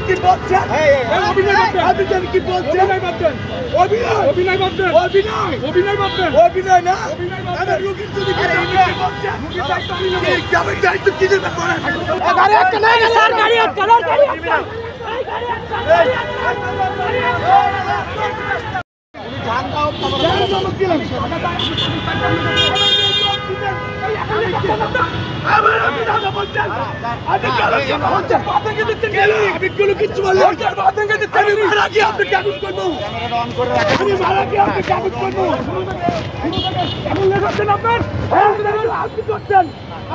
কি বলছেন? আপনি কি বলছেন? অভিনয় না আমার রোগীর যদি দায়িত্ব কি দেবেন? গাড়ি একটা নাই স্যার, গাড়ি একটা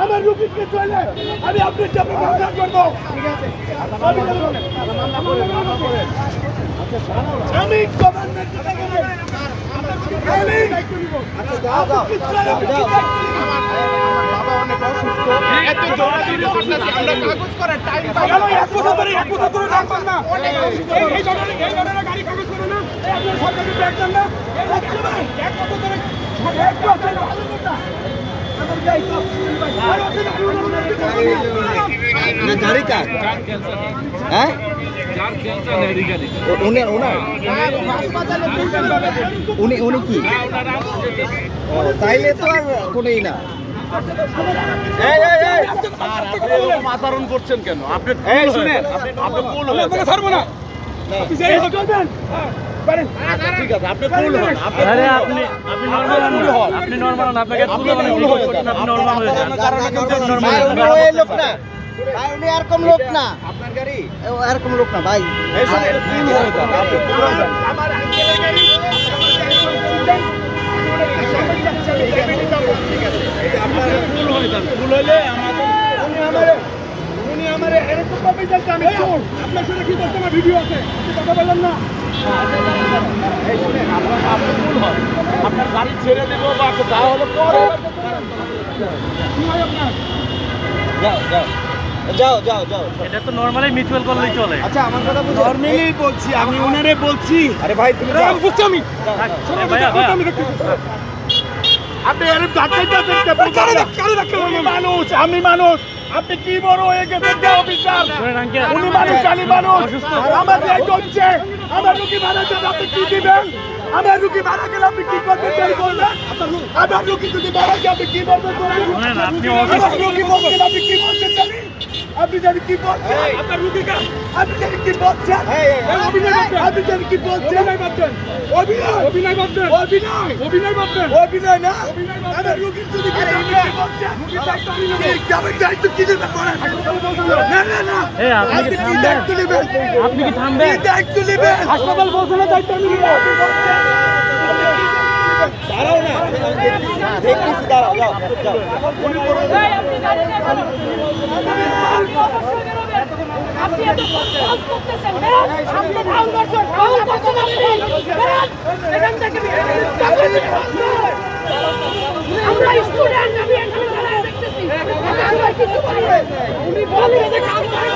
আমার রুগীকে চলে আমি আপনার চাপে মামলা করবো। আমি গভর্নমেন্ট গাড়ি কার? হ্যাঁ উনি কি তাইলে তো আর কোনোই না। আচরণ করছেন কেন আপনি? ঠিক আছে আপনি কুল হন। আপনি নরমাল আপনাকে লোক না উনি এরকম লোক না, আপনার গাড়ি এরকম লোক না ভাই। আপনার গাড়ি ছেড়ে দেবো বা যা হলো পরে যাও যাও যাও, এটা তো নরমালি মিউচুয়াল করলেই চলে। আচ্ছা আমার কথা বুঝো, নরমালি বলছি আমি ওনারে বলছি। আরে ভাই তুমি যাও, বুঝছি আমি। আপনি এর মানুষ, আমি মানুষ, আপনি কি বড় হয়ে গেছেন অফিসার? উনি মানুষ, আমি মানুষ, আমার দায়িত্ব হচ্ছে আমার রুগী মারা যাবে, আপনি কি দিবেন? আমার রুগী মারা গেলে আপনি কি করবেন? আমার রুগী যদি মারা যায় আপনি কি বলবেন? আমার রুগী মরে গেলে আপনি কি বলবেন জানি? আপনি জানি কি বলছেন? আপনার রুগীকে আপনি জানি কি বলছেন? আপনি জানি কি বলছেন? অভিনয় না আমার রুগীর যদি দায়িত্ব কি দেবেন? আপনি কি থামবেন? দায়িত্ব নেবেন, হাসপাতাল পৌঁছানোর দায়িত্ব নেবেন। দাঁড়াও না, দেখতেছি, দাঁড়াও, যাও যাও। আপনি এত ফাউল করতেছেন, আপনি ফাউল করছেন, এখান থেকে আমরা স্টুডেন্ট, আমি এখানে দাঁড়ায় দেখতেছি, আমরা কিছু বলি না। উনি বলেন যে কাজ করে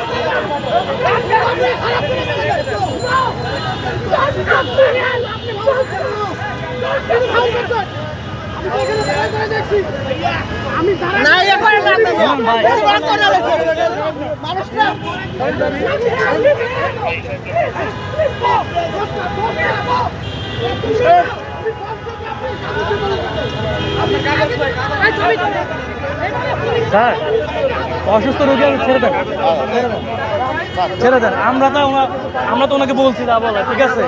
আপনি খারাপ করে আমি না ইয়ে করে না মানুষটা স্যার অসুস্থ রোগী ছেড়ে দেন, ছেড়ে দেন। আমরা তো ওনাকে বলছি তা বলে, ঠিক আছে?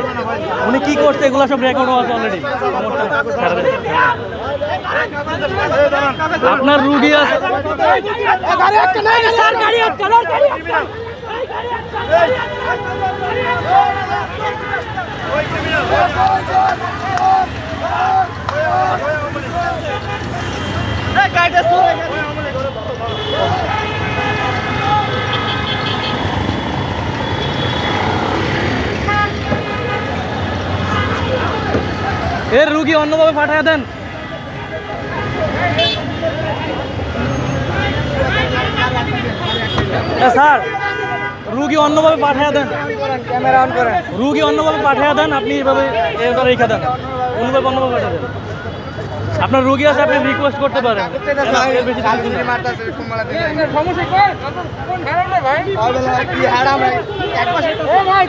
উনি কি করছে এগুলো সব রেকর্ড আছে অলরেডি। আপনার রুগী আছে, গাড়ি একটা নাই স্যার, গাড়ি একটা এর রুগী অন্যভাবে পাঠিয়ে দেন। স্যার রুগী অন্যভাবে পাঠিয়ে দেন, ক্যামেরা অন করেন। রুগী অন্যভাবে পাঠিয়ে দেন, আপনি এভাবে রেখে দেন, অন্যভাবে পাঠিয়ে দেন। আপনার রোগী আছে, আপনি রিকোয়েস্ট করতে পারেন। এর বেশি কিছু না।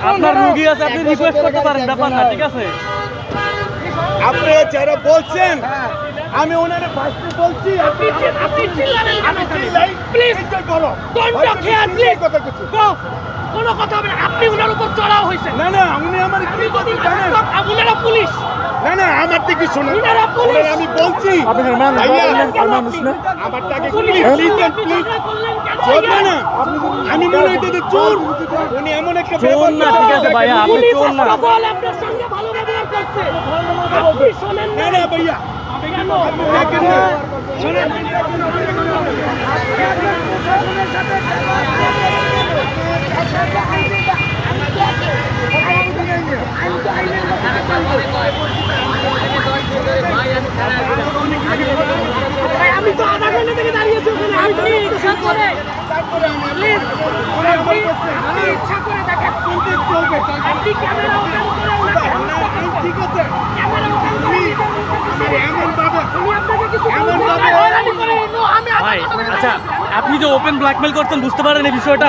আপনার রোগী আছে, আপনি রিকোয়েস্ট করতে পারেন, ব্যাপার না, ঠিক আছে? আপনি যারা বলছেন আমি ওনারে ফার্স্টে বলছি আপনি চিল্লাবেন আমি চিল্লাই প্লিজ করো Don't care, please. কথা কিছু কোনো কথা হবে না, আপনি ওনার উপর চড়াও হয়েছে। না না উনি আমার কি কথা জানেন ওনারা পুলিশ, না না আমার থেকে শুনুন ওনারা পুলিশ। ওনারা আমি বলছি আমার টাকে পুলিশ, প্লিজ আপনি প্লিজ ঝগড়া করলেন কেন? চলবে না আমি মনে হইতে চোর উনি এমন একটা চোর না, ঠিক আছে ভাইয়া, আপনি পুলিশ চোর না। first of all আপনার সঙ্গে ভালো ব্যবহার করছে। আপনি শোনেন না না না ভাইয়া কেন? আপনি দেখেন না শুনেন ভাই, আমি তো আধা ঘন্টা থেকে দাঁড়িয়েছি ওখানে। আপনি ইচ্ছা করে প্লিজ আপনি ইচ্ছা করে দেখেন আপনি ক্যামেরা অন করে ওনাকে ঠিক আছে ক্যামেরা অন করে এমন ভাবে উনি আপনাকে কিছু এমন বলবেন ভাবে- না, হয়রানি করে নো, আমি ভাই আচ্ছা, আপনি যে ওপেন ব্ল্যাকমেল করছেন, বুঝতে পারেন এই বিষয়টা?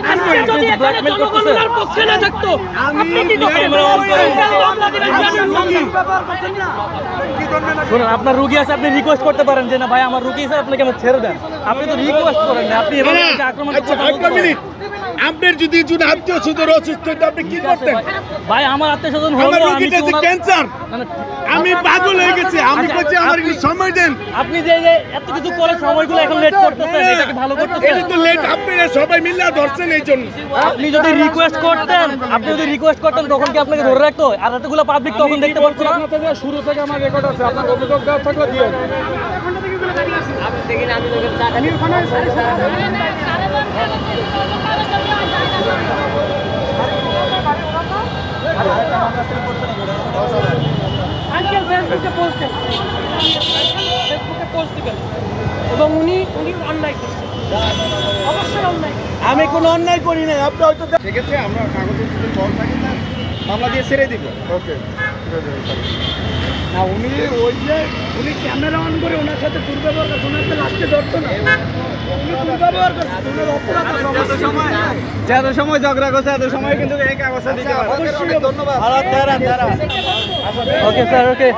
আপনি যদি এখানে জনগণের পক্ষে না থাকতো আপনি কি ক্যামেরা অন করে মামলা দিবেন জানেন মামলা শুনুন, আপনার রুগী আছে, আপনি রিকোয়েস্ট করতে পারেন যে না ভাই আমার রুগী আছে, আপনাকে আমার ছেড়ে দেন। আপনি তো রিকোয়েস্ট করেন না, আপনি এভাবে যে আক্রমণ আচ্ছা করতে একটা মিনিট আপনার যদি একজন আত্মীয় স্বজন অসুস্থ হইতো আপনি কি করতেন ভাই, আমার আত্মীয় স্বজন আমার হলো, আমি রোগীটা কি যে ওনার- ক্যান্সার না, না, আমি পাগল হয়ে গেছি আমি আচ্ছা, বলছি আমার একটু সময় দেন আপনি যে এত কিছু করে সময়গুলো এখন লেট করতেছেন, এটা কি ভালো করতেছেন? এটা তো লেট আপনারা সবাই মিলে ধরছেন এই জন্য আপনি যদি রিকোয়েস্ট করতেন, তখন কি আপনাকে ধরে রাখতো? আর এতগুলো পাবলিক তখন দেখতে পাচ্ছ না? শুরু থেকে আমার রেকর্ড আছে, আপনার অভিযোগ দেওয়ার থাকলে দিয়ে আঙ্কেল ফেসবুকে পোস্ট দেন, ফেসবুকে পোস্ট দিবেন এবং উনি অন্যায় করছে, অবশ্যই অন্যায়। আমি কোনো অন্যায় করি নাই আপনি হয়তো সেক্ষেত্রে আমরা কাগজপত্র ফর্ম থাকে না মামলা দিয়ে ছেড়ে দিব। ওকে না উনি ওই যে উনি ক্যামেরা অন করে ওনার সাথে দুর্ব্যবহার করছে ওনার তো লাস্টে ধরতো না উনি দুর্ব্যবহার করছে ওনার অপরাধ আছে যত সময় ঝগড়া করছে এত সময় কিন্তু এই কাগজটা দিতে পারে। অবশ্যই ধন্যবাদ ওকে স্যার, ওকে।